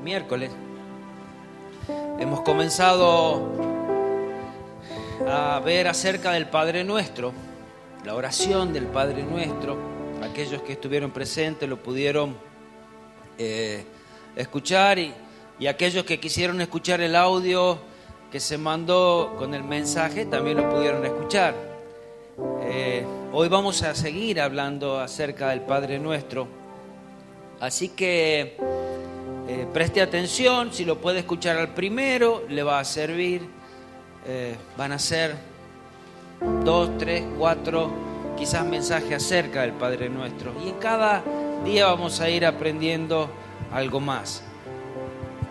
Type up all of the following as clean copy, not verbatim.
el miércoles, hemos comenzado a ver acerca del Padre Nuestro, la oración del Padre Nuestro. Aquellos que estuvieron presentes lo pudieron escuchar y aquellos que quisieron escuchar el audio que se mandó con el mensaje también lo pudieron escuchar. Hoy vamos a seguir hablando acerca del Padre Nuestro, así que preste atención. Si lo puede escuchar al primero, le va a servir. Van a ser 2, 3, 4 quizás mensajes acerca del Padre Nuestro, y en cada día vamos a ir aprendiendo algo más.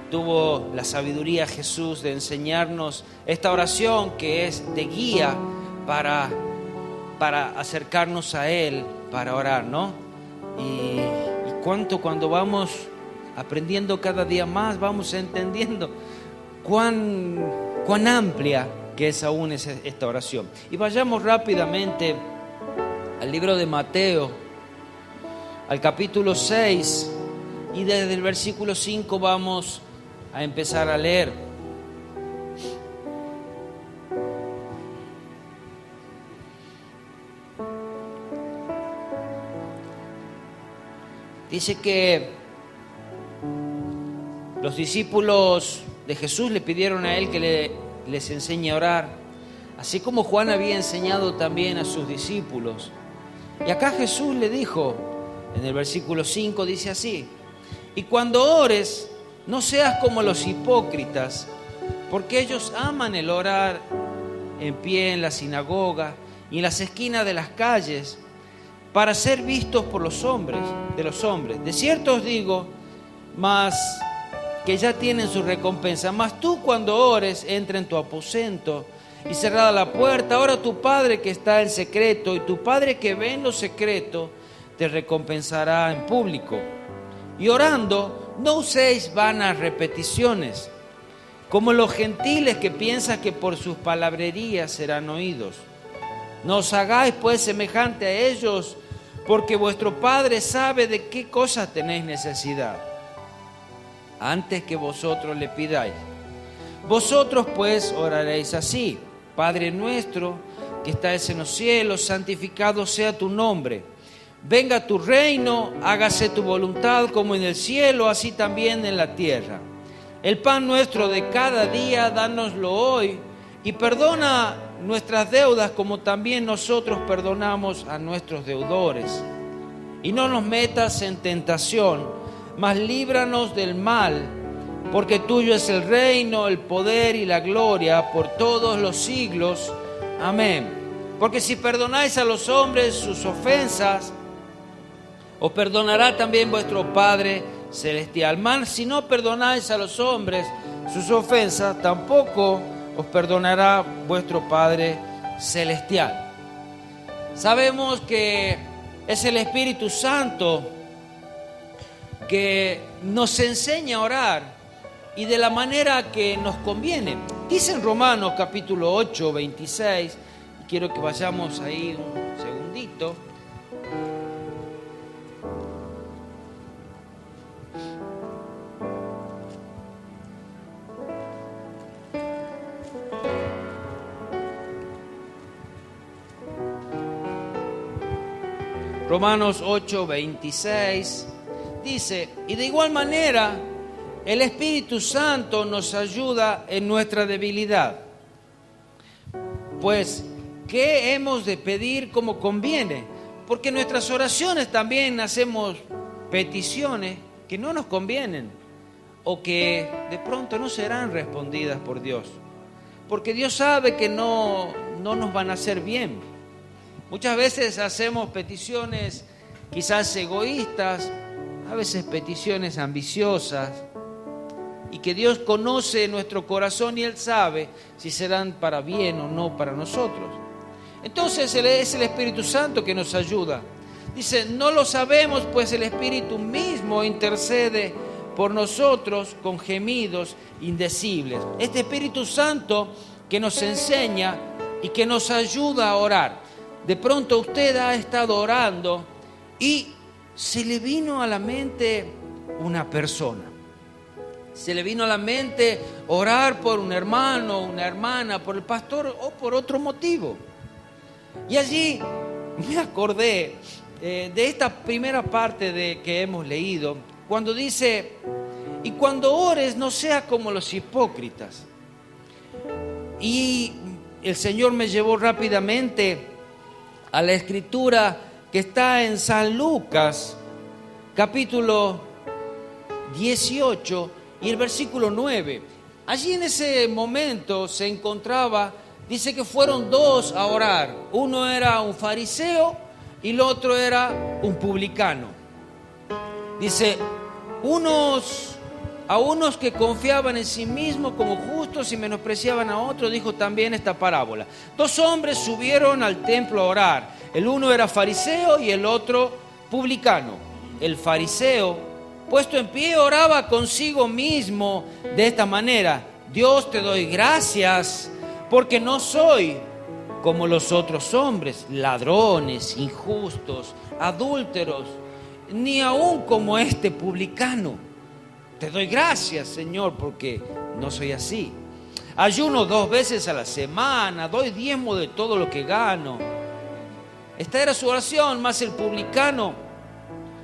Tuvo la sabiduría Jesús de enseñarnos esta oración que es de guía para acercarnos a Él, para orar, ¿no? Y cuando vamos aprendiendo cada día más, vamos entendiendo cuán amplia que es aún esta oración. Y vayamos rápidamente al libro de Mateo, al capítulo 6, y desde el versículo 5 vamos a empezar a leer. Dice que los discípulos de Jesús le pidieron a Él que les enseñe a orar, así como Juan había enseñado también a sus discípulos. Y acá Jesús le dijo, en el versículo 5 dice así: y cuando ores, no seas como los hipócritas, porque ellos aman el orar en pie en la sinagoga y en las esquinas de las calles, para ser vistos por los hombres. De cierto os digo, mas que ya tienen su recompensa. Mas tú, cuando ores, entra en tu aposento y cerrada la puerta, ora a tu Padre que está en secreto, y tu Padre que ve en lo secreto te recompensará en público. Y orando, no uséis vanas repeticiones, como los gentiles que piensan que por sus palabrerías serán oídos. No os hagáis pues semejante a ellos, porque vuestro Padre sabe de qué cosas tenéis necesidad, antes que vosotros le pidáis. Vosotros pues oraréis así: Padre nuestro que estás en los cielos, santificado sea tu nombre. Venga tu reino, hágase tu voluntad como en el cielo, así también en la tierra. El pan nuestro de cada día, dánoslo hoy, y perdona nuestras deudas como también nosotros perdonamos a nuestros deudores. Y no nos metas en tentación, mas líbranos del mal, porque tuyo es el reino, el poder y la gloria por todos los siglos. Amén. Porque si perdonáis a los hombres sus ofensas, os perdonará también vuestro Padre celestial. Mas si no perdonáis a los hombres sus ofensas, tampoco os perdonará vuestro Padre celestial. Sabemos que es el Espíritu Santo que nos enseña a orar y de la manera que nos conviene. Dice en Romanos capítulo 8, 26, y quiero que vayamos ahí un segundito. Romanos 8, 26 dice: y de igual manera el Espíritu Santo nos ayuda en nuestra debilidad. Pues, ¿qué hemos de pedir como conviene? Porque en nuestras oraciones también hacemos peticiones que no nos convienen, o que de pronto no serán respondidas por Dios, porque Dios sabe que no nos van a hacer bien. Muchas veces hacemos peticiones quizás egoístas, a veces peticiones ambiciosas, y que Dios conoce nuestro corazón y Él sabe si serán para bien o no para nosotros. Entonces es el Espíritu Santo que nos ayuda. Dice: no lo sabemos, pues el Espíritu mismo intercede por nosotros con gemidos indecibles. Este Espíritu Santo que nos enseña y que nos ayuda a orar. De pronto usted ha estado orando y se le vino a la mente una persona. se le vino a la mente orar por un hermano, una hermana, por el pastor o por otro motivo. Y allí me acordé de esta primera parte que hemos leído, cuando dice: y cuando ores no seas como los hipócritas. Y el Señor me llevó rápidamente a la escritura que está en San Lucas, capítulo 18 y el versículo 9. Allí en ese momento se encontraba, dice que fueron dos a orar. Uno era un fariseo y el otro era un publicano. Dice, a unos que confiaban en sí mismos como justos y menospreciaban a otros, dijo también esta parábola. Dos hombres subieron al templo a orar. El uno era fariseo y el otro publicano. El fariseo, puesto en pie, oraba consigo mismo de esta manera: Dios, te doy gracias porque no soy como los otros hombres, ladrones, injustos, adúlteros, ni aún como este publicano. Te doy gracias, Señor, porque no soy así. Ayuno 2 veces a la semana, doy diezmo de todo lo que gano. Esta era su oración, mas el publicano,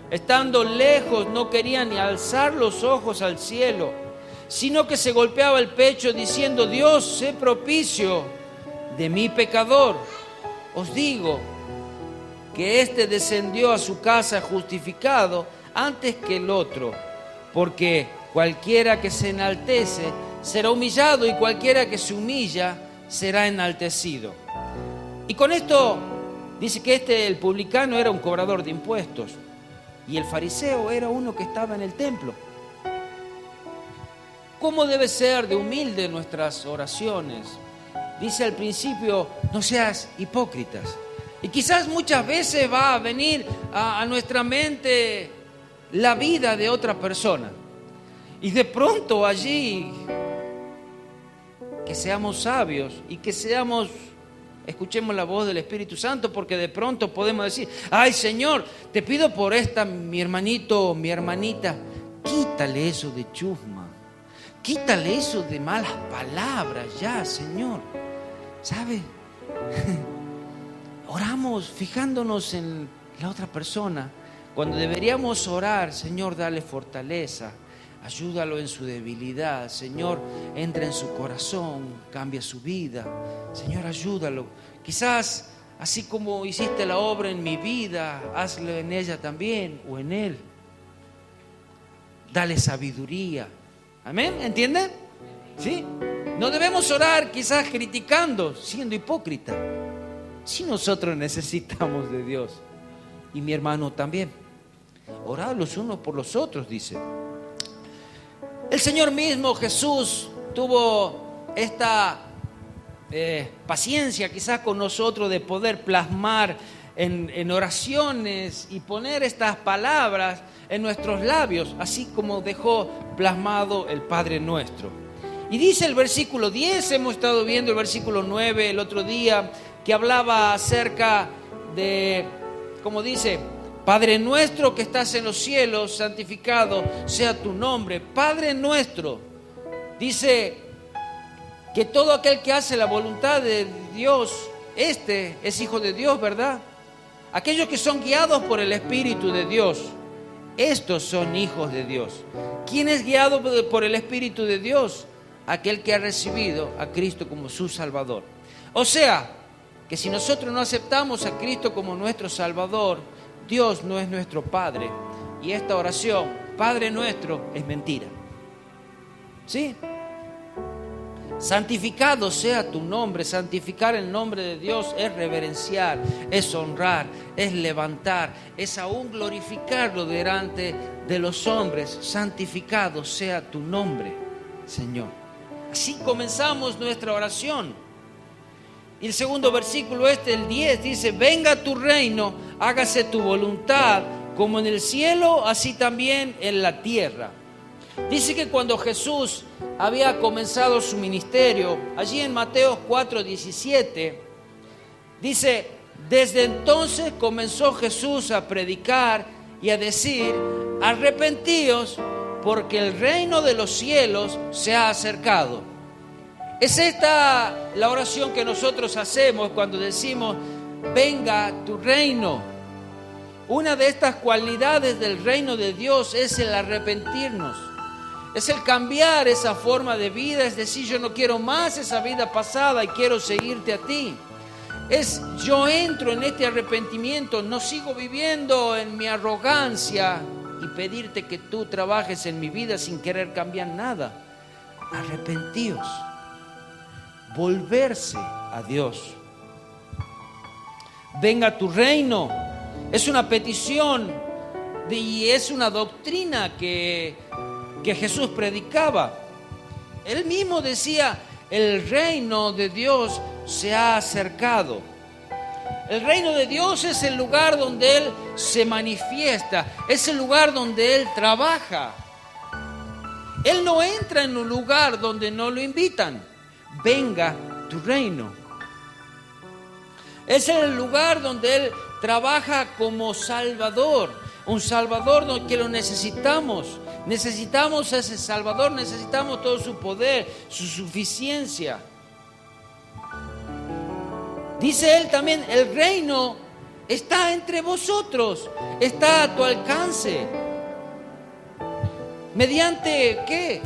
estando lejos, no quería ni alzar los ojos al cielo, sino que se golpeaba el pecho diciendo: Dios, sé propicio de mi pecador. Os digo que éste descendió a su casa justificado antes que el otro, porque cualquiera que se enaltece será humillado y cualquiera que se humilla será enaltecido. Y con esto dice que el publicano era un cobrador de impuestos y el fariseo era uno que estaba en el templo. ¿Cómo debe ser de humilde nuestras oraciones? Dice al principio: no seas hipócritas. Y quizás muchas veces va a venir a nuestra mente la vida de otra persona. Y de pronto allí, que seamos sabios y que escuchemos la voz del Espíritu Santo, porque de pronto podemos decir: ay, Señor, te pido por mi hermanito o mi hermanita, quítale eso de chusma, quítale eso de malas palabras ya, Señor. ¿Sabe? Oramos fijándonos en la otra persona, cuando deberíamos orar: Señor, dale fortaleza, ayúdalo en su debilidad. Señor, entra en su corazón, cambia su vida. Señor, ayúdalo. Quizás así como hiciste la obra en mi vida, hazlo en ella también o en él. Dale sabiduría. ¿Amén? ¿Entienden? ¿Sí? No debemos orar quizás criticando, siendo hipócrita. Si nosotros necesitamos de Dios, y mi hermano también, orad los unos por los otros, dice. El Señor mismo, Jesús, tuvo esta paciencia quizás con nosotros de poder plasmar en oraciones y poner estas palabras en nuestros labios, así como dejó plasmado el Padre Nuestro. Y dice el versículo 10, hemos estado viendo el versículo 9 el otro día, que hablaba acerca de, como dice: Padre nuestro que estás en los cielos, santificado sea tu nombre. Padre nuestro, dice que todo aquel que hace la voluntad de Dios, es hijo de Dios, ¿verdad? Aquellos que son guiados por el Espíritu de Dios, estos son hijos de Dios. ¿Quién es guiado por el Espíritu de Dios? Aquel que ha recibido a Cristo como su Salvador. O sea, que si nosotros no aceptamos a Cristo como nuestro Salvador, Dios no es nuestro Padre. Y esta oración, Padre nuestro, es mentira. ¿Sí? Santificado sea tu nombre. Santificar el nombre de Dios es reverenciar, es honrar, es levantar, es aún glorificarlo delante de los hombres. Santificado sea tu nombre, Señor. Así comenzamos nuestra oración. Y el segundo versículo, el 10, dice: venga tu reino, hágase tu voluntad, como en el cielo, así también en la tierra. Dice que cuando Jesús había comenzado su ministerio, allí en Mateo 4:17, dice: desde entonces comenzó Jesús a predicar y a decir: arrepentíos, porque el reino de los cielos se ha acercado. Es esta la oración que nosotros hacemos cuando decimos, venga tu reino. Una de estas cualidades del reino de Dios es el arrepentirnos. Es el cambiar esa forma de vida, es decir, yo no quiero más esa vida pasada y quiero seguirte a ti. Es yo entro en este arrepentimiento, no sigo viviendo en mi arrogancia y pedirte que tú trabajes en mi vida sin querer cambiar nada. Arrepentíos, volverse a Dios. Venga tu reino, es una petición y es una doctrina que Jesús predicaba. Él mismo decía, el reino de Dios se ha acercado. El reino de Dios es el lugar donde Él se manifiesta, es el lugar donde Él trabaja. Él no entra en un lugar donde no lo invitan. Venga tu reino. Es el lugar donde Él trabaja como Salvador, un Salvador que lo necesitamos. Necesitamos a ese Salvador, necesitamos todo su poder, su suficiencia. Dice Él también, el reino está entre vosotros, está a tu alcance. ¿Mediante qué?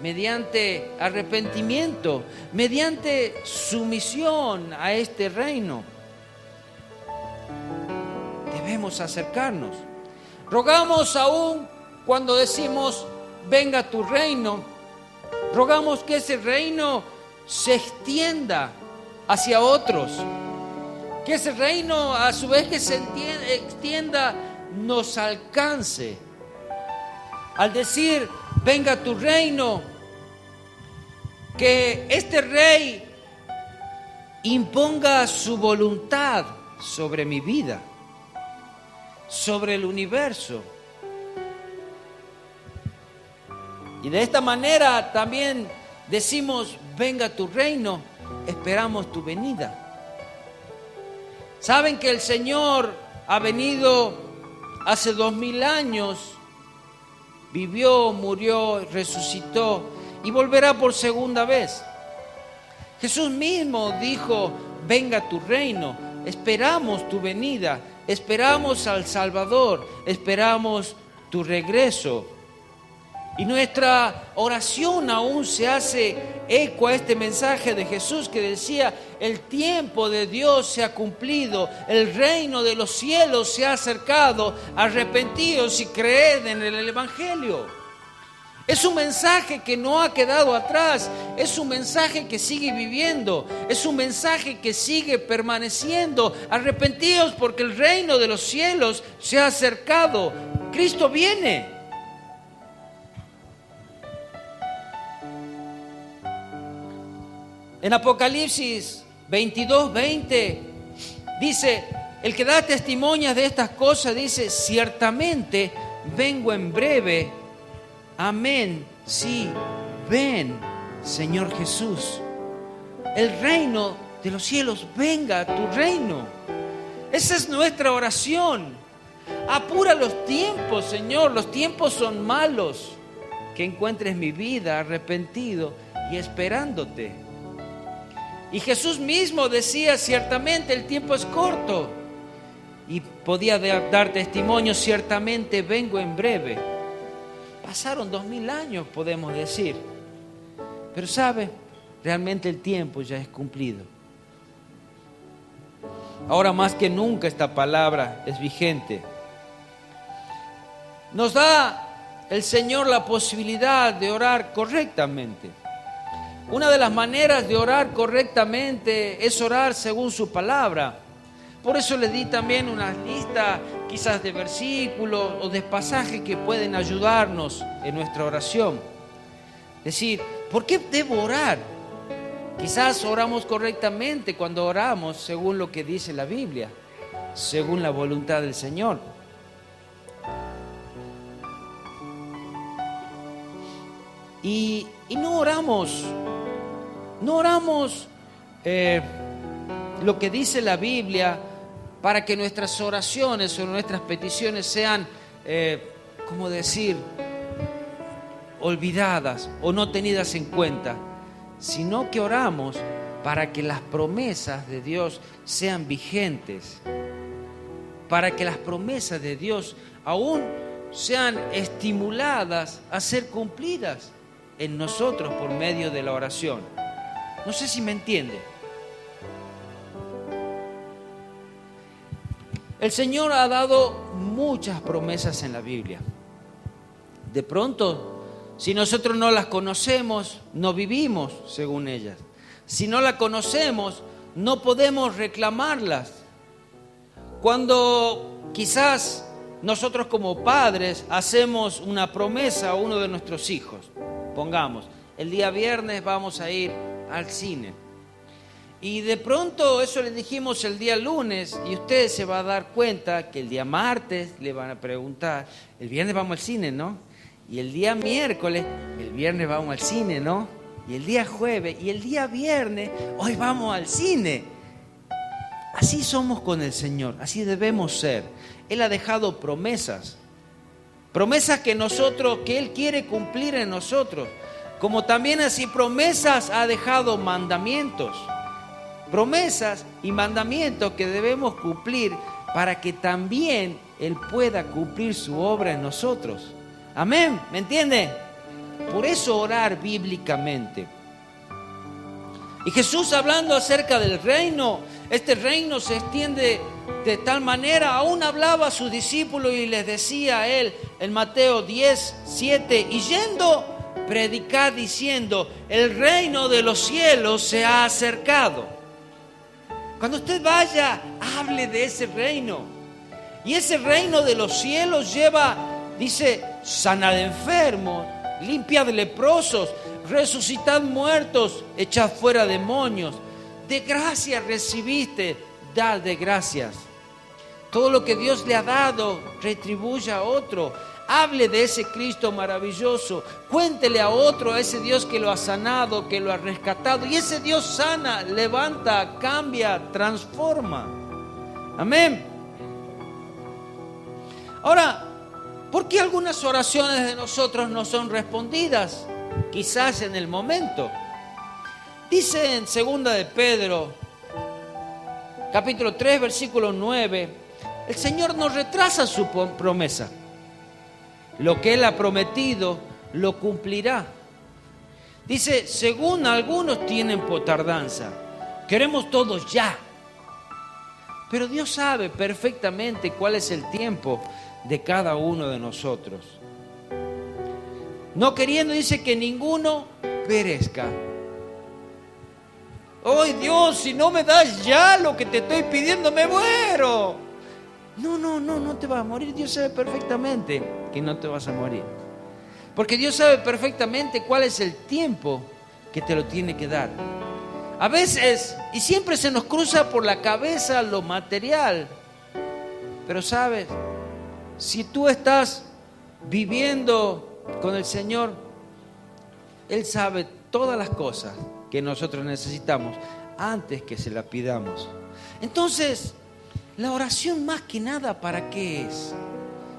Mediante arrepentimiento, mediante sumisión a este reino. Debemos acercarnos. Rogamos aún cuando decimos, venga tu reino, rogamos que ese reino se extienda hacia otros, que ese reino a su vez que se extienda nos alcance. Al decir, venga tu reino, que este rey imponga su voluntad sobre mi vida, sobre el universo. Y de esta manera también decimos, venga tu reino, esperamos tu venida. Saben que el Señor ha venido hace 2000 años, vivió, murió, resucitó y volverá por segunda vez. Jesús mismo dijo, venga tu reino, esperamos tu venida, esperamos al Salvador, esperamos tu regreso. Y nuestra oración aún se hace eco a este mensaje de Jesús que decía, el tiempo de Dios se ha cumplido, el reino de los cielos se ha acercado, arrepentíos y creed en el Evangelio. Es un mensaje que no ha quedado atrás, es un mensaje que sigue viviendo, es un mensaje que sigue permaneciendo. Arrepentíos porque el reino de los cielos se ha acercado, Cristo viene. En Apocalipsis 22:20 dice, el que da testimonio de estas cosas dice, ciertamente vengo en breve. Amén. Sí, ven, Señor Jesús. El reino de los cielos, venga a tu reino. Esa es nuestra oración. Apura los tiempos, Señor. Los tiempos son malos. Que encuentres mi vida arrepentido y esperándote. Y Jesús mismo decía, ciertamente el tiempo es corto. Y podía dar testimonio, ciertamente vengo en breve. Pasaron 2000 años, podemos decir. Pero ¿sabe? Realmente el tiempo ya es cumplido. Ahora más que nunca esta palabra es vigente. Nos da el Señor la posibilidad de orar correctamente. Una de las maneras de orar correctamente es orar según su palabra. Por eso les di también una lista quizás de versículos o de pasajes que pueden ayudarnos en nuestra oración. Es decir, ¿por qué debo orar? Quizás oramos correctamente cuando oramos según lo que dice la Biblia, según la voluntad del Señor. Y no oramos lo que dice la Biblia para que nuestras oraciones o nuestras peticiones sean, olvidadas o no tenidas en cuenta, sino que oramos para que las promesas de Dios sean vigentes, para que las promesas de Dios aún sean estimuladas a ser cumplidas en nosotros por medio de la oración. No sé si me entiende. El Señor ha dado muchas promesas en la Biblia. De pronto, si nosotros no las conocemos, no vivimos según ellas. Si no las conocemos, no podemos reclamarlas. Cuando quizás nosotros como padres hacemos una promesa a uno de nuestros hijos, pongamos, el día viernes vamos a ir al cine. Y de pronto eso le dijimos el día lunes y usted se va a dar cuenta que el día martes le van a preguntar, el viernes vamos al cine, ¿no? Y el día miércoles, el viernes vamos al cine, ¿no? Y el día jueves y el día viernes, hoy vamos al cine. Así somos con el Señor, así debemos ser. Él ha dejado promesas, promesas que Él quiere cumplir en nosotros, como también así promesas ha dejado mandamientos. Promesas y mandamientos que debemos cumplir para que también Él pueda cumplir su obra en nosotros. Amén, ¿me entiende? Por eso orar bíblicamente. Y Jesús hablando acerca del reino, este reino se extiende de tal manera, aún hablaba a sus discípulos y les decía a Él en Mateo 10, 7, y yendo, predicad diciendo, el reino de los cielos se ha acercado. Cuando usted vaya, hable de ese reino. Y ese reino de los cielos lleva, dice, sanad enfermos, limpiad leprosos, resucitad muertos, echad fuera demonios. De gracia recibiste, dad de gracias. Todo lo que Dios le ha dado, retribuya a otro. Hable de ese Cristo maravilloso. Cuéntele a otro, a ese Dios que lo ha sanado, que lo ha rescatado. Y ese Dios sana, levanta, cambia, transforma. Amén. Ahora, ¿por qué algunas oraciones de nosotros no son respondidas? Quizás en el momento. Dice en 2 de Pedro, capítulo 3, versículo 9, el Señor no retrasa su promesa. Lo que Él ha prometido, lo cumplirá. Dice, según algunos tienen por tardanza, queremos todos ya. Pero Dios sabe perfectamente cuál es el tiempo de cada uno de nosotros. No queriendo, dice, que ninguno perezca. ¡Ay, Dios, si no me das ya lo que te estoy pidiendo, me muero! No te vas a morir. Dios sabe perfectamente que no te vas a morir. Porque Dios sabe perfectamente cuál es el tiempo que te lo tiene que dar. A veces, y siempre se nos cruza por la cabeza lo material. Pero sabes, si tú estás viviendo con el Señor, Él sabe todas las cosas que nosotros necesitamos antes que se la pidamos. Entonces, la oración más que nada, ¿para qué es?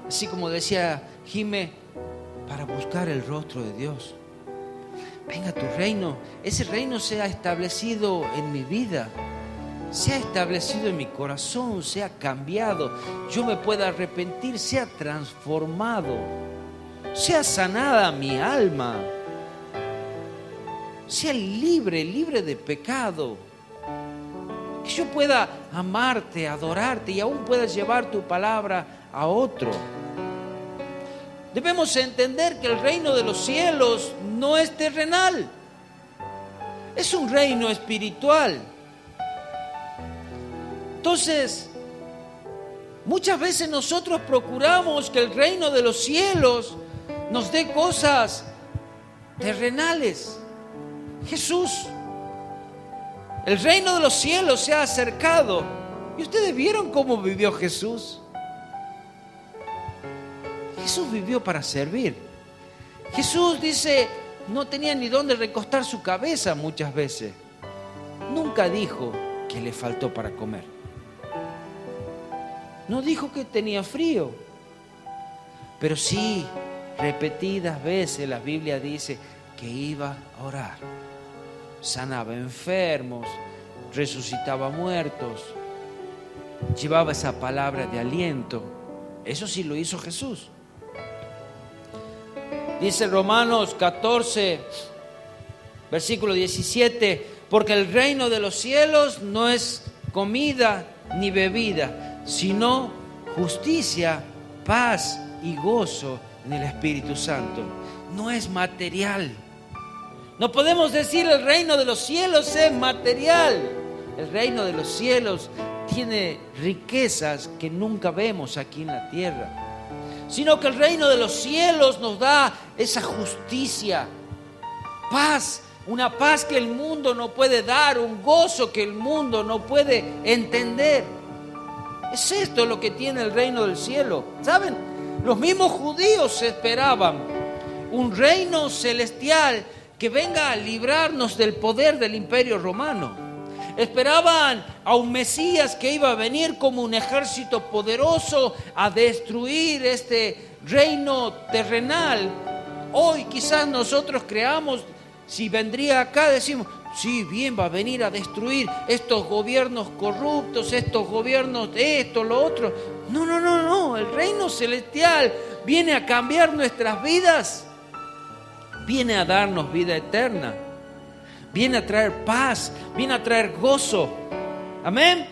Así como decía Jimé, para buscar el rostro de Dios. Venga tu reino, ese reino sea establecido en mi vida, sea establecido en mi corazón, sea cambiado, yo me pueda arrepentir, sea transformado, sea sanada mi alma, sea libre de pecado. Que yo pueda amarte, adorarte y aún pueda llevar tu palabra a otro. Debemos entender que el reino de los cielos no es terrenal, es un reino espiritual. Entonces, muchas veces nosotros procuramos que el reino de los cielos nos dé cosas terrenales. Jesús, el reino de los cielos se ha acercado. ¿Y ustedes vieron cómo vivió Jesús? Jesús vivió para servir. Jesús dice, no tenía ni dónde recostar su cabeza muchas veces. Nunca dijo que le faltó para comer. No dijo que tenía frío. Pero sí repetidas veces la Biblia dice que iba a orar. Sanaba enfermos, resucitaba muertos, llevaba esa palabra de aliento. Eso sí lo hizo Jesús. Dice Romanos 14, versículo 17, porque el reino de los cielos no es comida ni bebida, sino justicia, paz y gozo en el Espíritu Santo. No es material. No podemos decir el reino de los cielos es material. El reino de los cielos tiene riquezas que nunca vemos aquí en la tierra, sino que el reino de los cielos nos da esa justicia, paz, una paz que el mundo no puede dar, un gozo que el mundo no puede entender. Es esto lo que tiene el reino del cielo. ¿Saben? Los mismos judíos esperaban un reino celestial que venga a librarnos del poder del imperio romano. Esperaban a un Mesías que iba a venir como un ejército poderoso a destruir este reino terrenal. Hoy quizás nosotros creamos, si vendría acá decimos, sí, bien, va a venir a destruir estos gobiernos corruptos, estos gobiernos de esto, lo otro. No, el reino celestial viene a cambiar nuestras vidas, viene a darnos vida eterna. Viene a traer paz, viene a traer gozo. Amén.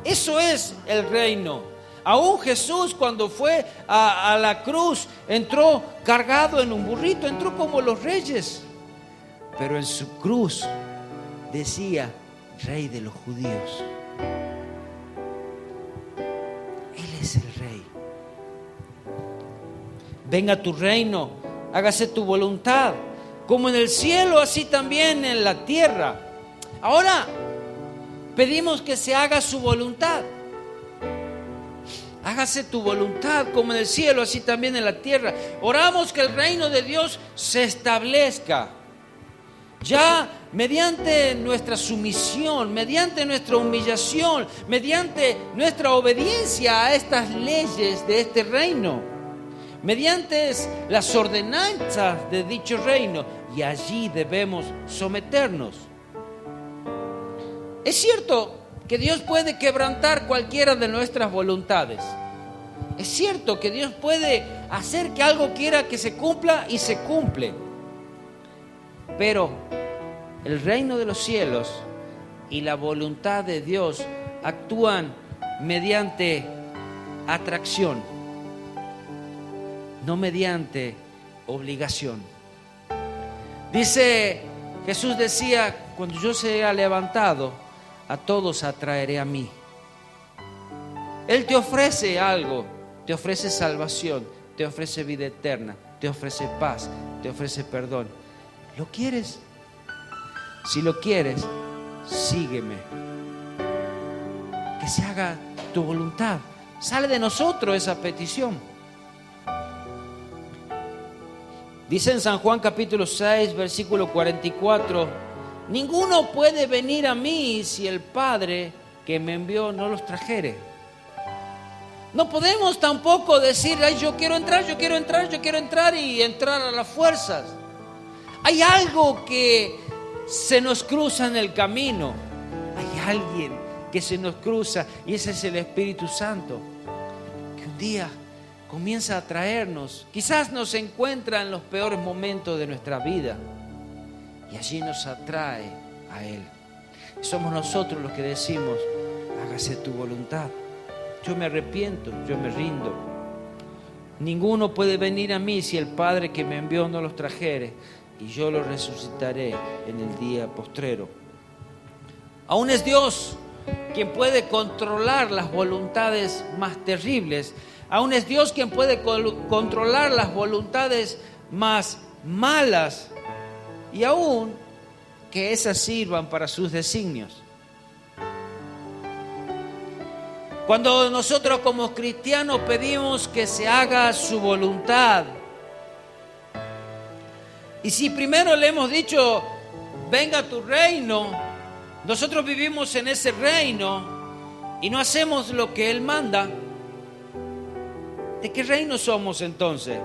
Eso es el reino. Aún Jesús, cuando fue a la cruz, entró cargado en un burrito, entró como los reyes. Pero en su cruz decía: Rey de los judíos. Él es el Rey. Venga tu reino, hágase tu voluntad, como en el cielo, así también en la tierra. Ahora pedimos que se haga su voluntad. Hágase tu voluntad como en el cielo, así también en la tierra. Oramos que el reino de Dios se establezca. Ya mediante nuestra sumisión, mediante nuestra humillación, mediante nuestra obediencia a estas leyes de este reino, mediante las ordenanzas de dicho reino, y allí debemos someternos. Es cierto que Dios puede quebrantar cualquiera de nuestras voluntades. Es cierto que Dios puede hacer que algo quiera que se cumpla y se cumple. Pero el reino de los cielos y la voluntad de Dios actúan mediante atracción, no mediante obligación. Dice, Jesús decía, cuando yo sea levantado, a todos atraeré a mí. Él te ofrece algo, te ofrece salvación, te ofrece vida eterna, te ofrece paz, te ofrece perdón. ¿Lo quieres? Si lo quieres, sígueme. Que se haga tu voluntad. Sale de nosotros esa petición. Dice en San Juan capítulo 6, versículo 44, ninguno puede venir a mí si el Padre que me envió no los trajere. No podemos tampoco decir, ay, yo quiero entrar y entrar a las fuerzas. Hay algo que se nos cruza en el camino. Hay alguien que se nos cruza y ese es el Espíritu Santo, que un día comienza a traernos, quizás nos encuentra en los peores momentos de nuestra vida y allí nos atrae a Él. Somos nosotros los que decimos, hágase tu voluntad. Yo me arrepiento, yo me rindo. Ninguno puede venir a mí si el Padre que me envió no los trajere, y yo los resucitaré en el día postrero. Aún es Dios quien puede controlar las voluntades más terribles. Aún es Dios quien puede controlar las voluntades más malas y aún que esas sirvan para sus designios. Cuando nosotros como cristianos pedimos que se haga su voluntad, y si primero le hemos dicho, venga tu reino, nosotros vivimos en ese reino y no hacemos lo que Él manda, ¿de qué reino somos entonces?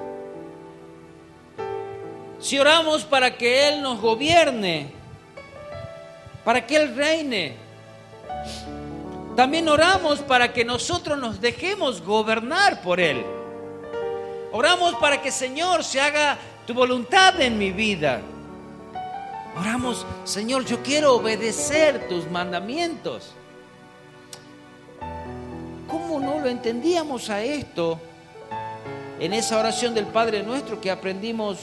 si oramos para que Él nos gobierne, para que Él reine, también oramos para que nosotros nos dejemos gobernar por Él. Oramos para que, Señor, se haga tu voluntad en mi vida. Oramos, Señor, yo quiero obedecer tus mandamientos. ¿Cómo no lo entendíamos a esto en esa oración del Padre Nuestro que aprendimos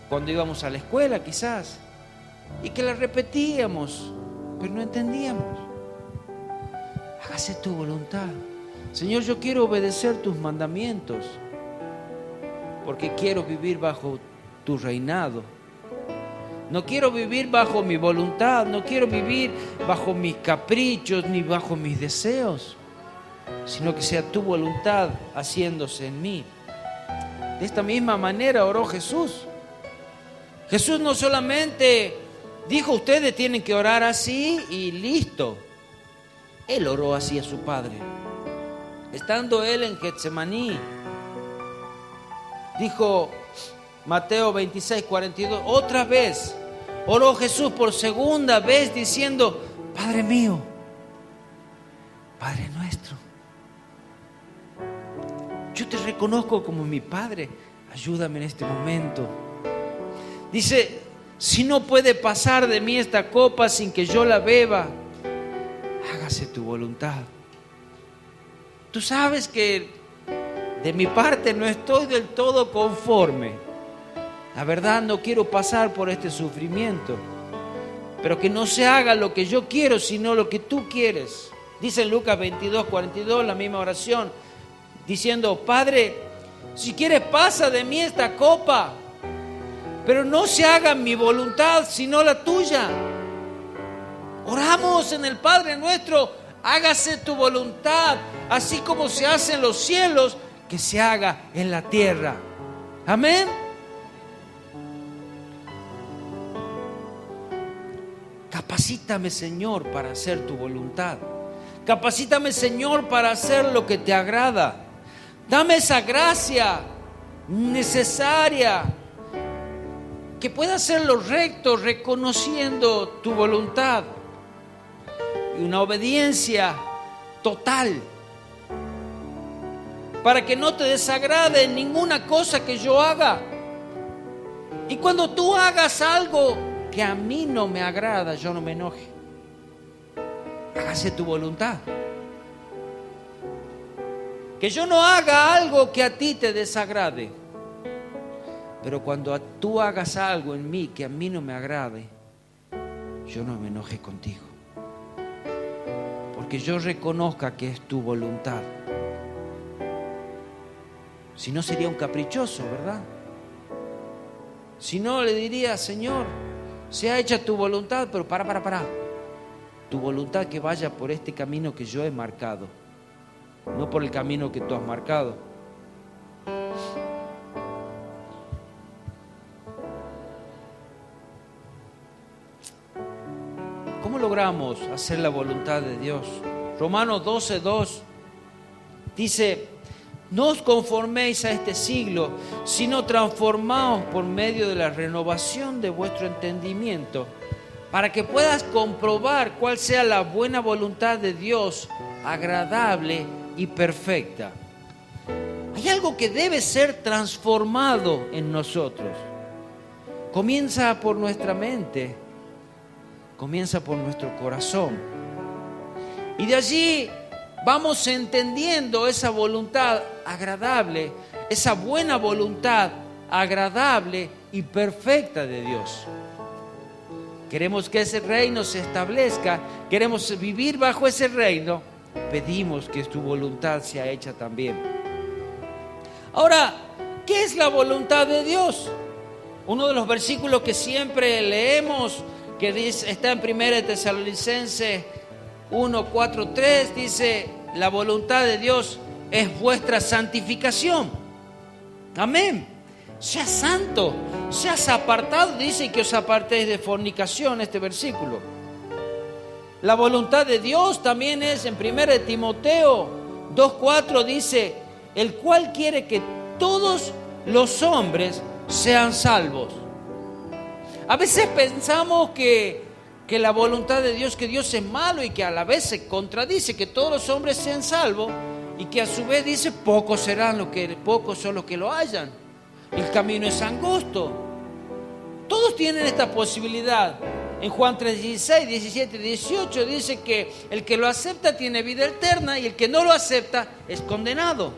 cuando íbamos a la escuela quizás? Y que la repetíamos, pero no entendíamos. Hágase tu voluntad. Señor, yo quiero obedecer tus mandamientos porque quiero vivir bajo tu reinado. No quiero vivir bajo mi voluntad, no quiero vivir bajo mis caprichos ni bajo mis deseos, sino que sea tu voluntad haciéndose en mí. De esta misma manera oró Jesús. Jesús no solamente dijo, ustedes tienen que orar así y listo. Él oró así a su Padre. Estando Él en Getsemaní, dijo Mateo 26:42, otra vez oró Jesús por segunda vez diciendo, Padre mío, Padre nuestro, yo te reconozco como mi Padre, ayúdame en este momento. Dice, si no puede pasar de mí esta copa sin que yo la beba, hágase tu voluntad. Tú sabes que de mi parte no estoy del todo conforme. La verdad, no quiero pasar por este sufrimiento, pero que no se haga lo que yo quiero, sino lo que tú quieres. Dice en Lucas 22:42 la misma oración, diciendo, Padre, si quieres pasa de mí esta copa, pero no se haga mi voluntad, sino la tuya. Oramos en el Padre Nuestro, hágase tu voluntad, así como se hace en los cielos, que se haga en la tierra. Amén. Capacítame, Señor, para hacer tu voluntad. Capacítame, Señor, para hacer lo que te agrada. Dame esa gracia necesaria, que pueda hacer lo recto, reconociendo tu voluntad, y una obediencia total, para que no te desagrade ninguna cosa que yo haga. Y cuando tú hagas algo que a mí no me agrada, yo no me enoje. Hágase tu voluntad. Que yo no haga algo que a ti te desagrade. Pero cuando tú hagas algo en mí que a mí no me agrade, yo no me enoje contigo. Porque yo reconozca que es tu voluntad. Si no, sería un caprichoso, ¿verdad? Si no, le diría, Señor, sea hecha tu voluntad, pero para. Tu voluntad que vaya por este camino que yo he marcado, no por el camino que tú has marcado. ¿Cómo logramos hacer la voluntad de Dios? Romanos 12:2 dice, no os conforméis a este siglo, sino transformaos por medio de la renovación de vuestro entendimiento, para que puedas comprobar cuál sea la buena voluntad de Dios, agradable y perfecta. Hay algo que debe ser transformado en nosotros. Comienza por nuestra mente, comienza por nuestro corazón. Y de allí vamos entendiendo esa voluntad agradable, esa buena voluntad agradable y perfecta de Dios. Queremos que ese reino se establezca, queremos vivir bajo ese reino, pedimos que tu voluntad sea hecha también. Ahora, ¿qué es la voluntad de Dios? Uno de los versículos que siempre leemos, que dice, está en 1 Tesalonicenses 1:4-3, dice, la voluntad de Dios es vuestra santificación. Amén. Seas santo, seas apartado, dice que os apartéis de fornicación, este versículo. La voluntad de Dios también es en 1 Timoteo 2:4, dice, el cual quiere que todos los hombres sean salvos. A veces pensamos que la voluntad de Dios, que Dios es malo y que a la vez se contradice, que todos los hombres sean salvos y que a su vez dice pocos son los que lo hallan. El camino es angosto. Todos tienen esta posibilidad. En Juan 3:16, 17 y 18 dice que el que lo acepta tiene vida eterna y el que no lo acepta es condenado.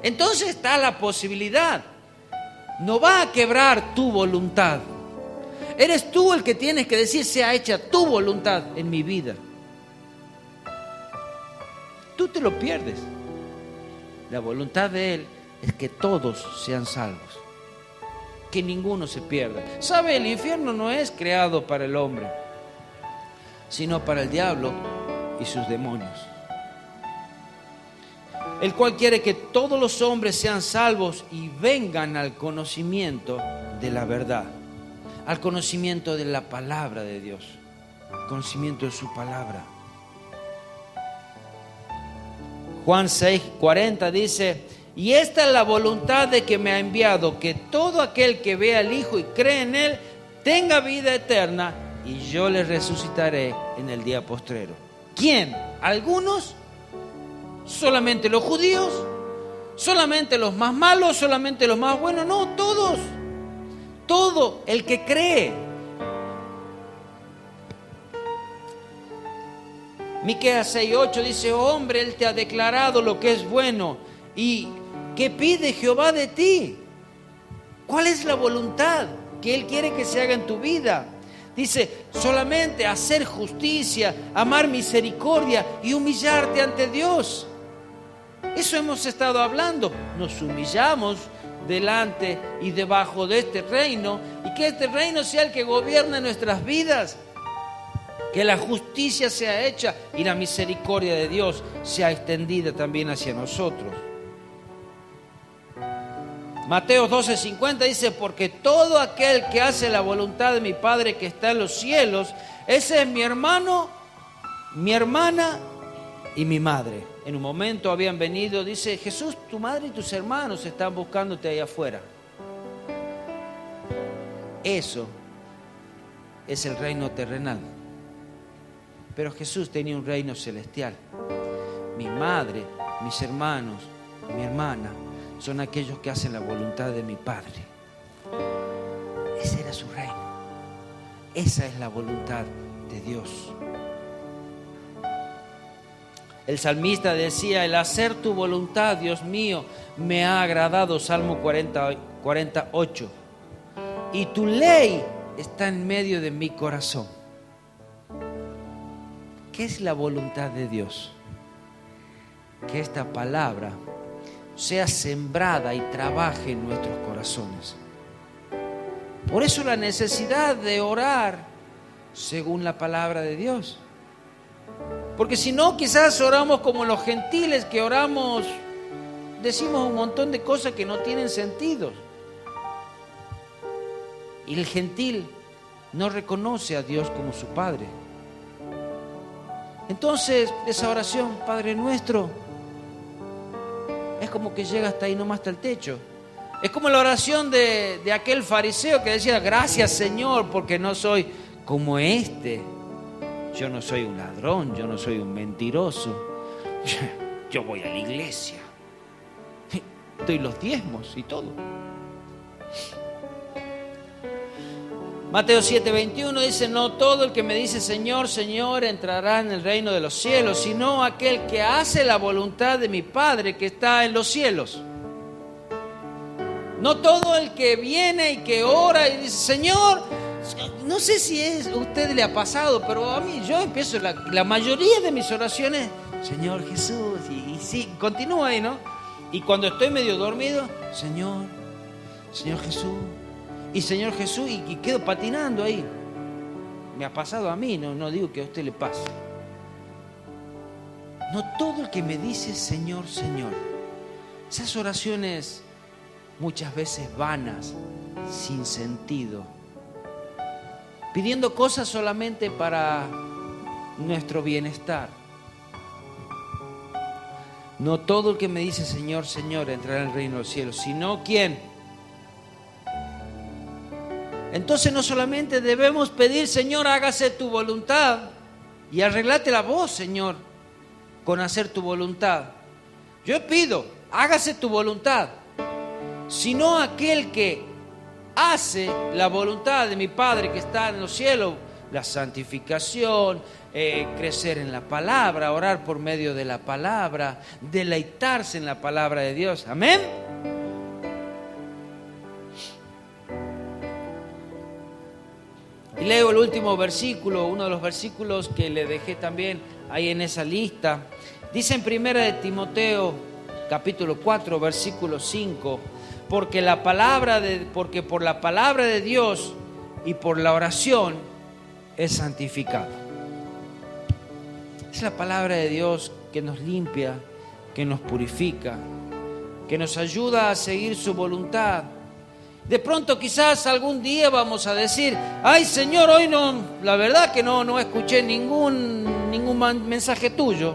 Entonces está la posibilidad. No va a quebrar tu voluntad. Eres tú el que tienes que decir, sea hecha tu voluntad en mi vida. Tú te lo pierdes. La voluntad de Él es que todos sean salvos, que ninguno se pierda. ¿Sabe? El infierno no es creado para el hombre, sino para el diablo y sus demonios, el cual quiere que todos los hombres sean salvos y vengan al conocimiento de la verdad, al conocimiento de la palabra de Dios, conocimiento de su palabra. Juan 6:40 dice: y esta es la voluntad de que me ha enviado, que todo aquel que vea al Hijo y cree en Él tenga vida eterna, y yo le resucitaré en el día postrero. ¿Quién? ¿Algunos? ¿Solamente los judíos? ¿Solamente los más malos? ¿Solamente los más buenos? No, todos. Todo el que cree. Miqueas 6:8 dice: oh hombre, Él te ha declarado lo que es bueno. ¿Y qué pide Jehová de ti? ¿Cuál es la voluntad que Él quiere que se haga en tu vida? Dice: solamente hacer justicia, amar misericordia y humillarte ante Dios. Eso hemos estado hablando. Nos humillamos delante y debajo de este reino, y que este reino sea el que gobierna nuestras vidas. Que la justicia sea hecha y la misericordia de Dios sea extendida también hacia nosotros. Mateo 12:50 dice: porque todo aquel que hace la voluntad de mi Padre que está en los cielos, ese es mi hermano, mi hermana y mi madre. En un momento habían venido, dice Jesús: tu madre y tus hermanos están buscándote ahí afuera. Eso es el reino terrenal. Pero Jesús tenía un reino celestial. Mi madre, mis hermanos, mi hermana son aquellos que hacen la voluntad de mi Padre. Ese era su reino. Esa es la voluntad de Dios. El salmista decía: el hacer tu voluntad, Dios mío, me ha agradado. Salmo 48. Y tu ley está en medio de mi corazón. ¿Qué es la voluntad de Dios? Que esta palabra sea sembrada y trabaje en nuestros corazones. Por eso la necesidad de orar según la palabra de Dios. Porque si no, quizás oramos como los gentiles, que oramos, decimos un montón de cosas que no tienen sentido. Y el gentil no reconoce a Dios como su Padre. Entonces, esa oración, Padre nuestro, es como que llega hasta ahí, nomás hasta el techo. Es como la oración de aquel fariseo que decía: gracias, Señor, porque no soy como este. Yo no soy un ladrón, yo no soy un mentiroso. Yo voy a la iglesia, doy los diezmos y todo. Mateo 7:21 dice: no todo el que me dice Señor, Señor entrará en el reino de los cielos, sino aquel que hace la voluntad de mi Padre que está en los cielos. No todo el que viene y que ora y dice Señor, no sé si a usted le ha pasado, pero a mí yo empiezo la mayoría de mis oraciones, Señor Jesús, y sí, continúa ahí, ¿no? Y cuando estoy medio dormido, Señor Jesús. Y Señor Jesús, y quedo patinando ahí. Me ha pasado a mí, no digo que a usted le pase. No todo el que me dice Señor, Señor. Esas oraciones muchas veces vanas, sin sentido, pidiendo cosas solamente para nuestro bienestar. No todo el que me dice Señor, Señor entrará en el reino de los cielos, sino ¿quién? Entonces no solamente debemos pedir, Señor, hágase tu voluntad, y arreglate la voz, Señor, con hacer tu voluntad. Yo pido, hágase tu voluntad, sino aquel que hace la voluntad de mi Padre que está en los cielos, la santificación, crecer en la palabra, orar por medio de la palabra, deleitarse en la palabra de Dios. Amén. Y leo el último versículo, uno de los versículos que le dejé también ahí en esa lista. Dice en 1 de Timoteo, capítulo 4, versículo 5, porque por la palabra de Dios y por la oración es santificado. Es la palabra de Dios que nos limpia, que nos purifica, que nos ayuda a seguir su voluntad. De pronto quizás algún día vamos a decir, ay Señor, hoy no, la verdad que no escuché ningún mensaje tuyo.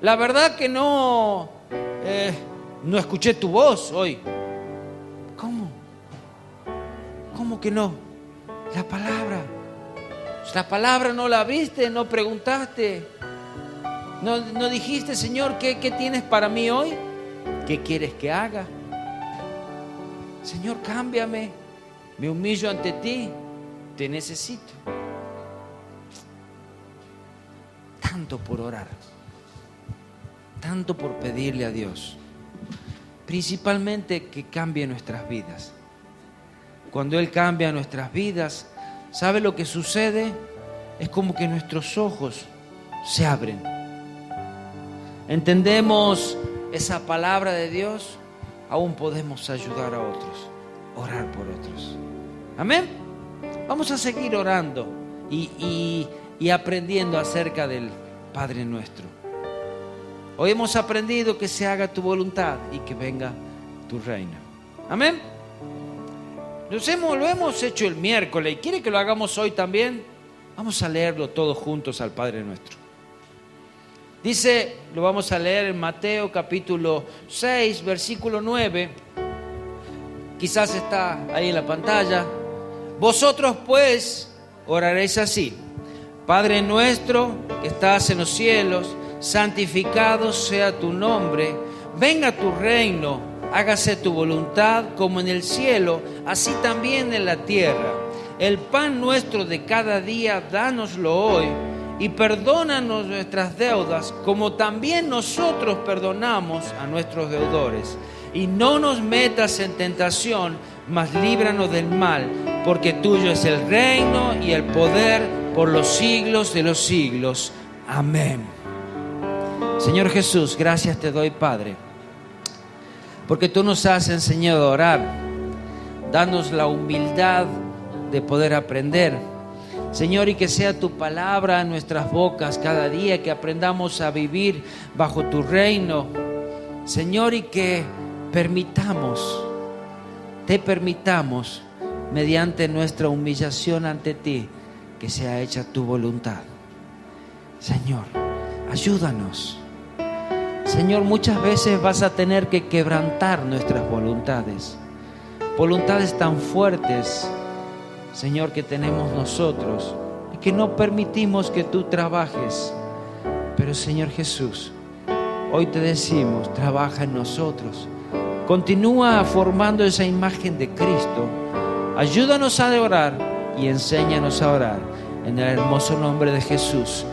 La verdad que no escuché tu voz hoy. ¿Cómo? ¿Cómo que no? La palabra no la viste, no preguntaste, no dijiste, Señor, ¿qué tienes para mí hoy? ¿Qué quieres que haga? Señor, cámbiame, me humillo ante ti, te necesito. Tanto por orar, tanto por pedirle a Dios, principalmente que cambie nuestras vidas. Cuando Él cambia nuestras vidas, ¿sabe lo que sucede? Es como que nuestros ojos se abren. Entendemos esa palabra de Dios, aún podemos ayudar a otros, orar por otros. Amén. Vamos a seguir orando y aprendiendo acerca del Padre nuestro. Hoy hemos aprendido que se haga tu voluntad y que venga tu reino. Amén. Lo hemos hecho el miércoles. ¿Quiere que lo hagamos hoy también? Vamos a leerlo todos juntos al Padre nuestro. Dice, lo vamos a leer en Mateo capítulo 6, versículo 9. Quizás está ahí en la pantalla. Vosotros pues oraréis así: Padre nuestro que estás en los cielos, santificado sea tu nombre, venga tu reino, hágase tu voluntad como en el cielo, así también en la tierra. El pan nuestro de cada día, dánoslo hoy, y perdónanos nuestras deudas, como también nosotros perdonamos a nuestros deudores. Y no nos metas en tentación, mas líbranos del mal, porque tuyo es el reino y el poder por los siglos de los siglos. Amén. Señor Jesús, gracias te doy, Padre, porque tú nos has enseñado a orar. Danos la humildad de poder aprender, Señor, y que sea tu palabra en nuestras bocas cada día, que aprendamos a vivir bajo tu reino, Señor, y que te permitamos, mediante nuestra humillación ante ti, que sea hecha tu voluntad. Señor, ayúdanos. Señor, muchas veces vas a tener que quebrantar nuestras voluntades tan fuertes, Señor, que tenemos nosotros y que no permitimos que tú trabajes. Pero Señor Jesús, hoy te decimos, trabaja en nosotros. Continúa formando esa imagen de Cristo. Ayúdanos a orar y enséñanos a orar. En el hermoso nombre de Jesús.